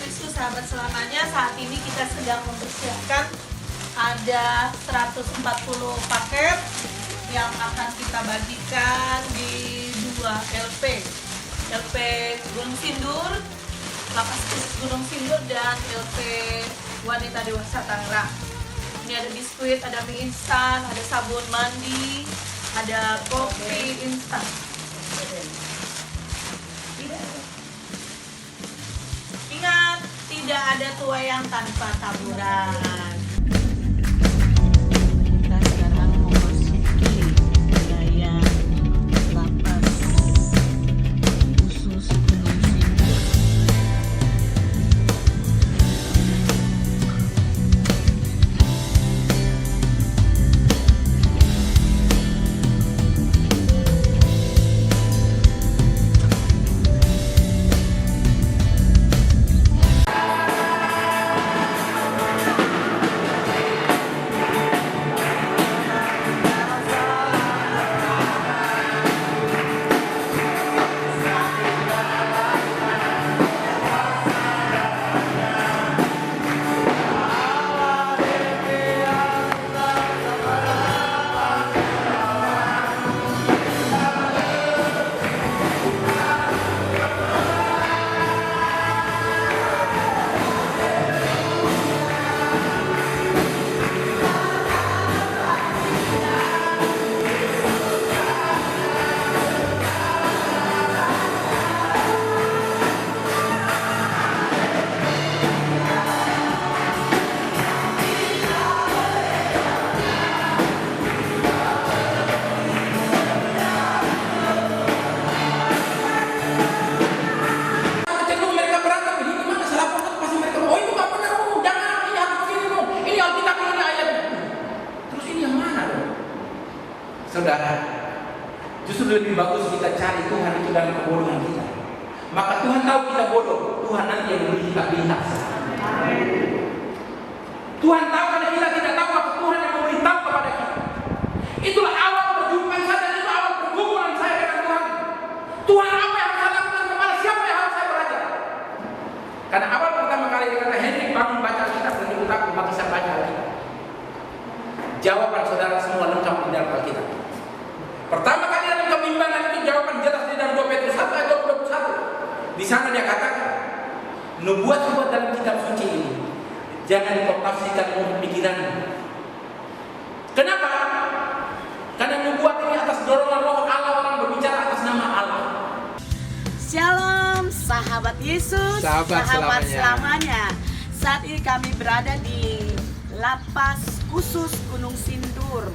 Kristus sahabat selamanya, saat ini kita sedang mempersiapkan ada 140 paket yang akan kita bagikan di 2 LP. LP Gunung Sindur, Lapas Khusus Gunung Sindur, dan LP Wanita Dewasa Tangerang. Ini ada biskuit, ada mie instan, ada sabun mandi, ada kopi instan. Ingat, tidak ada tuayan tanpa taburan. Kita sekarang memasuki wilayah Lapas Khusus Gunung Sindur. Saudara, justru lebih bagus kita cari Tuhan itu dalam kebodohan kita. Maka Tuhan tahu kita bodoh, Tuhan nanti yang memberi kita pintar. Tuhan tahu karena kita tidak tahu, maka Tuhan yang memberitahu kepada kita. Itulah awal perjumpaan saya dan itu awal pergumulan saya dengan Tuhan. Tuhan, apa yang harus saya lakukan, kepada siapa yang harus saya belajar? Karena awal pertama kali dikata Henry bangun baca Alkitab dan ikut aku, maka saya baca Alkitab. Jawaban saudara semua lengkap di dalam Alkitab. Pertama kali dalam kebimbangan itu jawaban jelas di dalam 2 Petrus 1 ayat 21. Di sana dia katakan, nubuat-nubuat dalam kitab suci ini jangan kau tafsirkan untuk pikiranmu. Kenapa? Karena nubuat ini atas dorongan Roh Allah, orang berbicara atas nama Allah. Shalom sahabat Yesus, Sahabat selamanya. Saat ini kami berada di Lapas Khusus Gunung Sindur,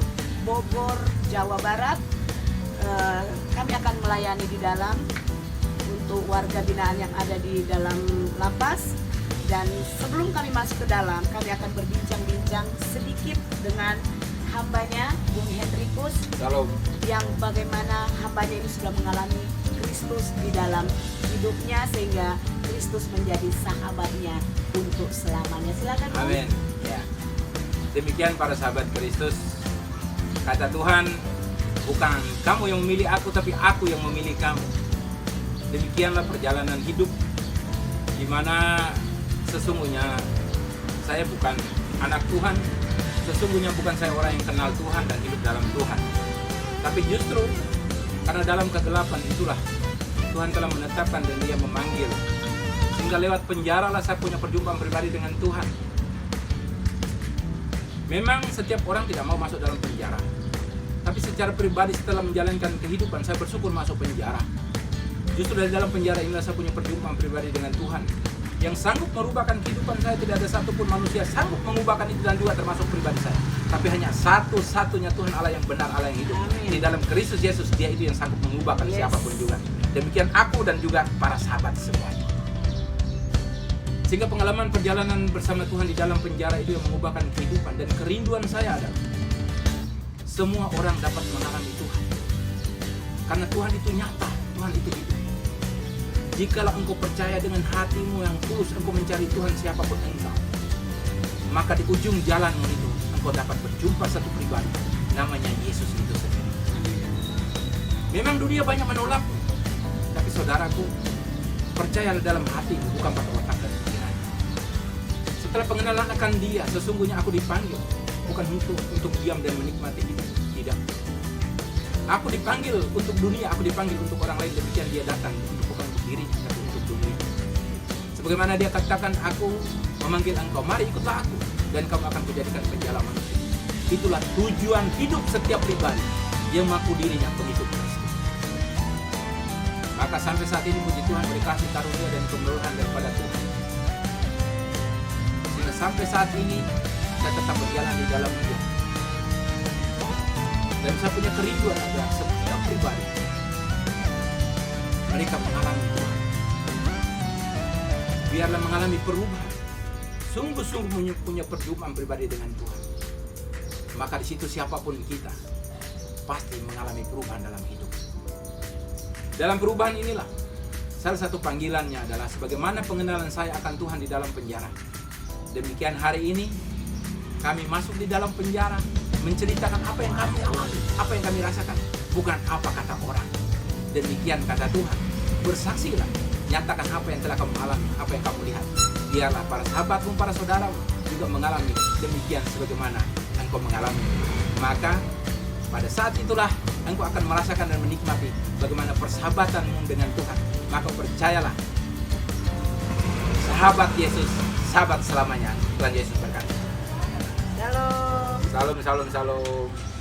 Bogor, Jawa Barat. Kami akan melayani di dalam untuk warga binaan yang ada di dalam lapas. Dan sebelum kami masuk ke dalam, kami akan berbincang-bincang sedikit dengan hambanya, Bung Hendrikus, yang bagaimana hambanya ini sudah mengalami Kristus di dalam hidupnya sehingga Kristus menjadi sahabatnya untuk selamanya. Silakan. Amin. Ya. Demikian para sahabat Kristus, kata Tuhan, bukan kamu yang memilih aku, tapi aku yang memilih kamu. Demikianlah perjalanan hidup, di mana sesungguhnya saya bukan anak Tuhan, sesungguhnya bukan saya orang yang kenal Tuhan dan hidup dalam Tuhan. Tapi justru karena dalam kegelapan itulah Tuhan telah menetapkan dan Dia memanggil, sehingga lewat penjara lah saya punya perjumpaan pribadi dengan Tuhan. Memang setiap orang tidak mau masuk dalam penjara, tapi secara pribadi setelah menjalankan kehidupan saya bersyukur masuk penjara. Justru dari dalam penjara inilah saya punya perjumpaan pribadi dengan Tuhan, yang sanggup merubahkan kehidupan saya. Tidak ada satupun manusia sanggup mengubahkan itu, dan juga termasuk pribadi saya. Tapi hanya satu-satunya Tuhan Allah yang benar, Allah yang hidup. Amin. Di dalam Kristus Yesus, Dia itu yang sanggup mengubahkan siapapun juga. Demikian aku dan juga para sahabat semuanya. Sehingga pengalaman perjalanan bersama Tuhan di dalam penjara itu yang mengubahkan kehidupan. Dan kerinduan saya adalah semua orang dapat mengalami Tuhan. Karena Tuhan itu nyata, Tuhan itu hidup. Jikalau engkau percaya dengan hatimu yang tulus, engkau mencari Tuhan siapapun engkau, maka di ujung jalanmu itu engkau dapat berjumpa satu pribadi, namanya Yesus itu sendiri. Memang dunia banyak menolak, tapi saudaraku, percayalah dalam hatimu, bukan pada otak dan pikiran. Setelah pengenalan akan Dia, sesungguhnya aku dipanggil bukan untuk diam dan menikmati hidup. Tidak. Aku dipanggil untuk dunia, aku dipanggil untuk orang lain. Demikian Dia datang bukan untuk dirinya, tapi untuk dunia. Sebagaimana Dia katakan, aku memanggil engkau, mari ikutlah aku, dan kamu akan kujadikan penjala manusia. Itulah tujuan hidup setiap pribadi yang mengaku dirinya pengikut Kristus. Maka sampai saat ini puji Tuhan berkasih karunia dan kemurahan daripada Tuhan. Sehingga sampai saat ini saya tetap berjalan di dalam Dia. Dan saya punya kerinduan agar setiap pribadi mereka mengalami Tuhan. Biarlah mengalami perubahan. Sungguh-sungguh punya perjumpaan pribadi dengan Tuhan. Maka di situ siapapun kita pasti mengalami perubahan dalam hidup. Dalam perubahan inilah salah satu panggilannya adalah sebagaimana pengenalan saya akan Tuhan di dalam penjara. Demikian hari ini kami masuk di dalam penjara menceritakan apa yang kami alami, apa yang kami rasakan, bukan apa kata orang. Demikian kata Tuhan, bersaksilah, nyatakan apa yang telah kamu alami, apa yang kamu lihat. Biarlah para sahabatmu, para saudaramu juga mengalami demikian sebagaimana engkau mengalami. Maka pada saat itulah engkau akan merasakan dan menikmati bagaimana persahabatanmu dengan Tuhan. Maka percayalah, sahabat Yesus, sahabat selamanya. Tuhan Yesus berkati. Shalom. Salam, salam, salam.